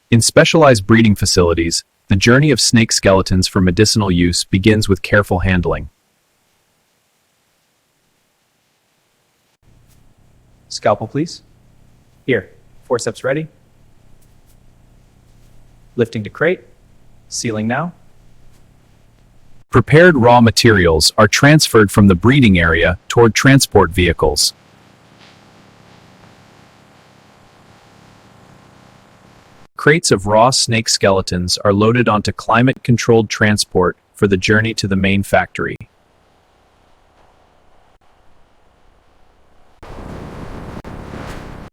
In specialized breeding facilities, the journey of snake skeletons for medicinal use begins with careful handling. Scalpel, please. Here, forceps ready. Lifting to crate. Sealing now. Prepared raw materials are transferred from the breeding area toward transport vehicles. Crates of raw snake skeletons are loaded onto climate-controlled transport for the journey to the main factory.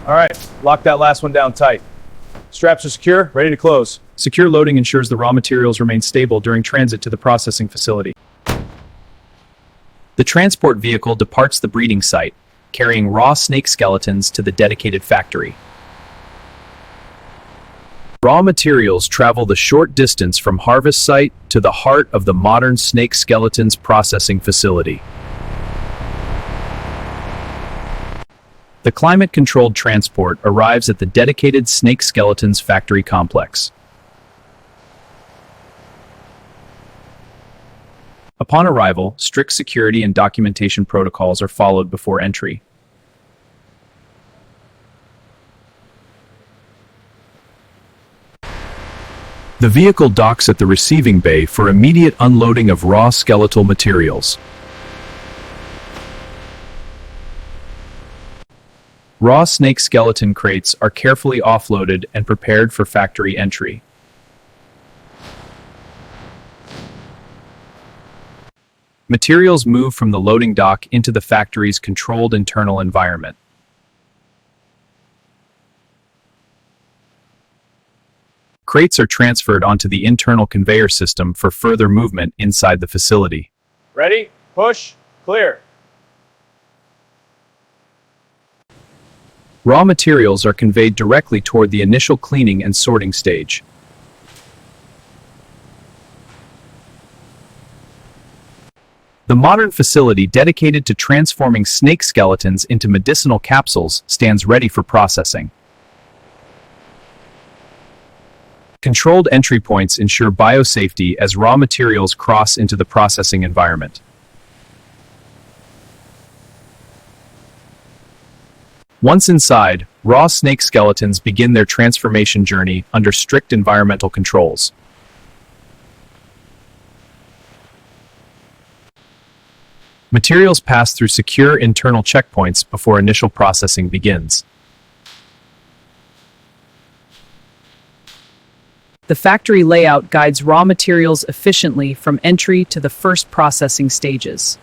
All right, lock that last one down tight. Straps are secure, ready to close. Secure loading ensures the raw materials remain stable during transit to the processing facility. The transport vehicle departs the breeding site, carrying raw snake skeletons to the dedicated factory. Raw materials travel the short distance from harvest site to the heart of the modern snake skeletons processing facility. The climate-controlled transport arrives at the dedicated snake skeletons factory complex. Upon arrival, strict security and documentation protocols are followed before entry. The vehicle docks at the receiving bay for immediate unloading of raw skeletal materials. Raw snake skeleton crates are carefully offloaded and prepared for factory entry. Materials move from the loading dock into the factory's controlled internal environment. Crates are transferred onto the internal conveyor system for further movement inside the facility. Ready, push, clear. Raw materials are conveyed directly toward the initial cleaning and sorting stage. The modern facility dedicated to transforming snake skeletons into medicinal capsules stands ready for processing. Controlled entry points ensure biosafety as raw materials cross into the processing environment. Once inside, raw snake skeletons begin their transformation journey under strict environmental controls. Materials pass through secure internal checkpoints before initial processing begins. The factory layout guides raw materials efficiently from entry to the first processing stages.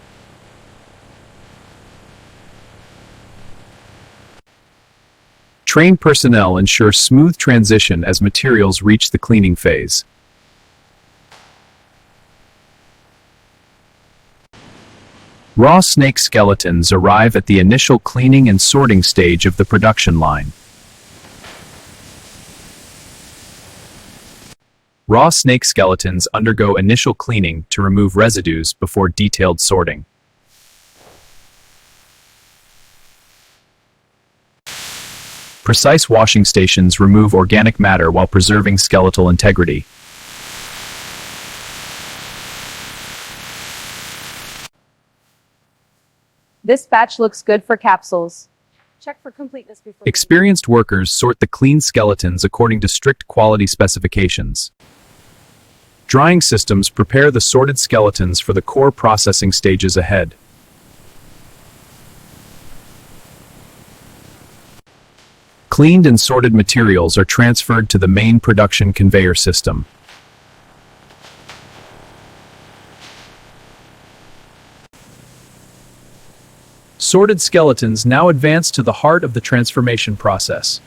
Trained personnel ensure smooth transition as materials reach the cleaning phase. Raw snake skeletons arrive at the initial cleaning and sorting stage of the production line. Raw snake skeletons undergo initial cleaning to remove residues before detailed sorting. Precise washing stations remove organic matter while preserving skeletal integrity. This batch looks good for capsules. Check for completeness before. Experienced workers sort the clean skeletons according to strict quality specifications. Drying systems prepare the sorted skeletons for the core processing stages ahead. Cleaned and sorted materials are transferred to the main production conveyor system. Sorted skeletons now advance to the heart of the transformation process.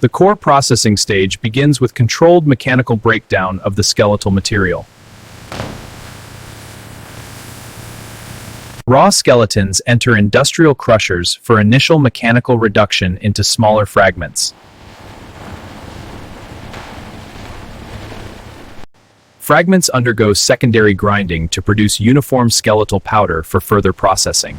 The core processing stage begins with controlled mechanical breakdown of the skeletal material. Raw skeletons enter industrial crushers for initial mechanical reduction into smaller fragments. Fragments undergo secondary grinding to produce uniform skeletal powder for further processing.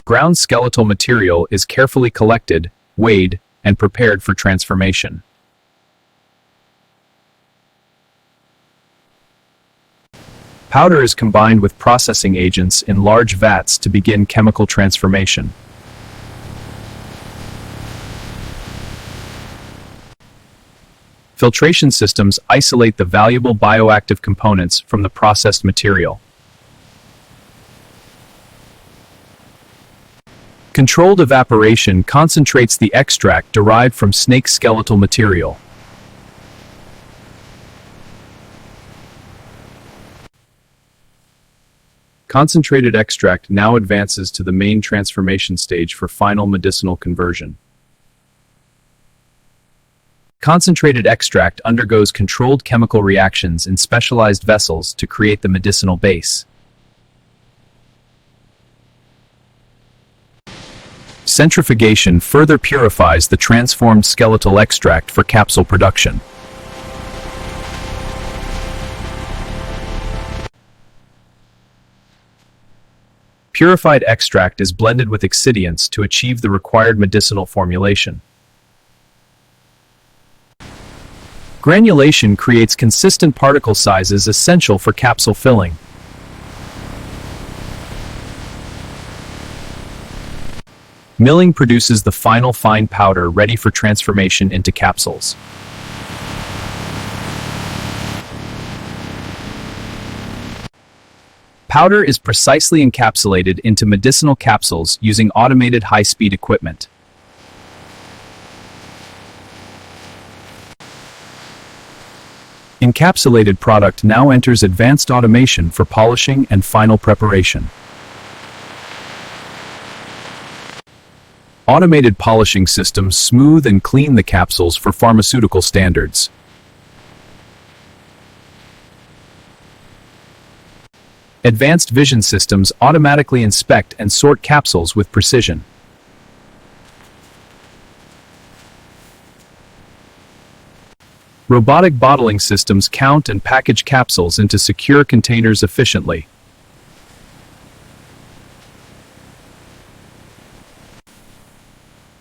Ground skeletal material is carefully collected, weighed, and prepared for transformation. Powder is combined with processing agents in large vats to begin chemical transformation. Filtration systems isolate the valuable bioactive components from the processed material. Controlled evaporation concentrates the extract derived from snake skeletal material. Concentrated extract now advances to the main transformation stage for final medicinal conversion. Concentrated extract undergoes controlled chemical reactions in specialized vessels to create the medicinal base. Centrifugation further purifies the transformed skeletal extract for capsule production. Purified extract is blended with excipients to achieve the required medicinal formulation. Granulation creates consistent particle sizes essential for capsule filling. Milling produces the final fine powder ready for transformation into capsules. Powder is precisely encapsulated into medicinal capsules using automated high-speed equipment. Encapsulated product now enters advanced automation for polishing and final preparation. Automated polishing systems smooth and clean the capsules for pharmaceutical standards. Advanced vision systems automatically inspect and sort capsules with precision. Robotic bottling systems count and package capsules into secure containers efficiently.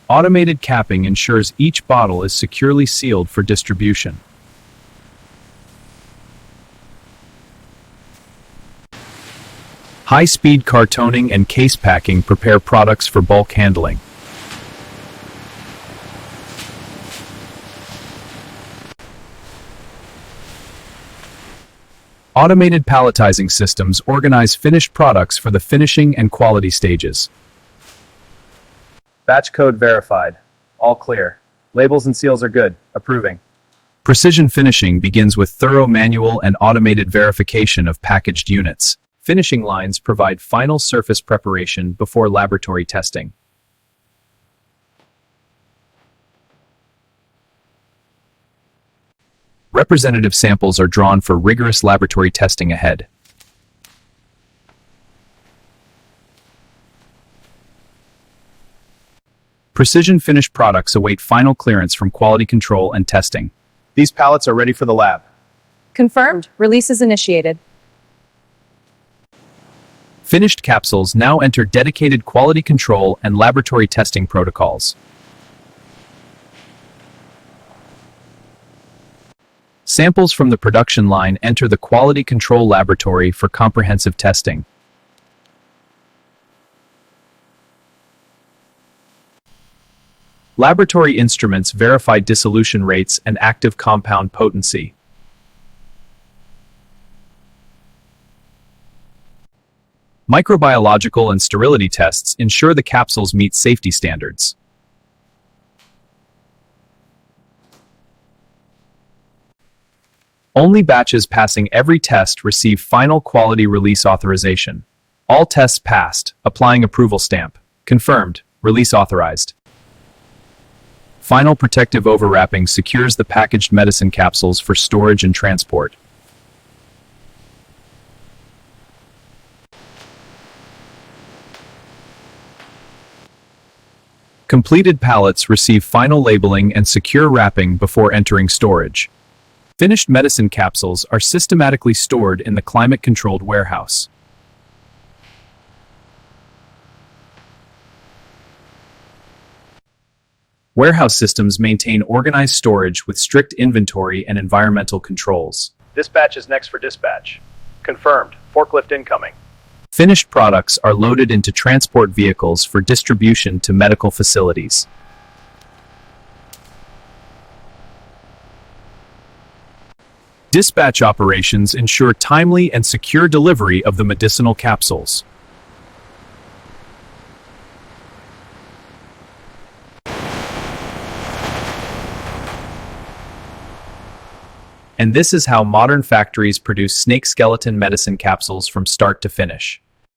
Automated capping ensures each bottle is securely sealed for distribution. High-speed cartoning and case packing prepare products for bulk handling. Automated palletizing systems organize finished products for the finishing and quality stages. Batch code verified. All clear. Labels and seals are good. Approving. Precision finishing begins with thorough manual and automated verification of packaged units. Finishing lines provide final surface preparation before laboratory testing. Representative samples are drawn for rigorous laboratory testing ahead. Precision finished products await final clearance from quality control and testing. These pallets are ready for the lab. Confirmed. Release is initiated. Finished capsules now enter dedicated quality control and laboratory testing protocols. Samples from the production line enter the quality control laboratory for comprehensive testing. Laboratory instruments verify dissolution rates and active compound potency. Microbiological and sterility tests ensure the capsules meet safety standards. Only batches passing every test receive final quality release authorization. All tests passed, applying approval stamp. Confirmed, release authorized. Final protective overwrapping secures the packaged medicine capsules for storage and transport. Completed pallets receive final labeling and secure wrapping before entering storage. Finished medicine capsules are systematically stored in the climate-controlled warehouse. Warehouse systems maintain organized storage with strict inventory and environmental controls. This batch is next for dispatch. Confirmed. Forklift incoming. Finished products are loaded into transport vehicles for distribution to medical facilities. Dispatch operations ensure timely and secure delivery of the medicinal capsules. And this is how modern factories produce snake skeleton medicine capsules from start to finish.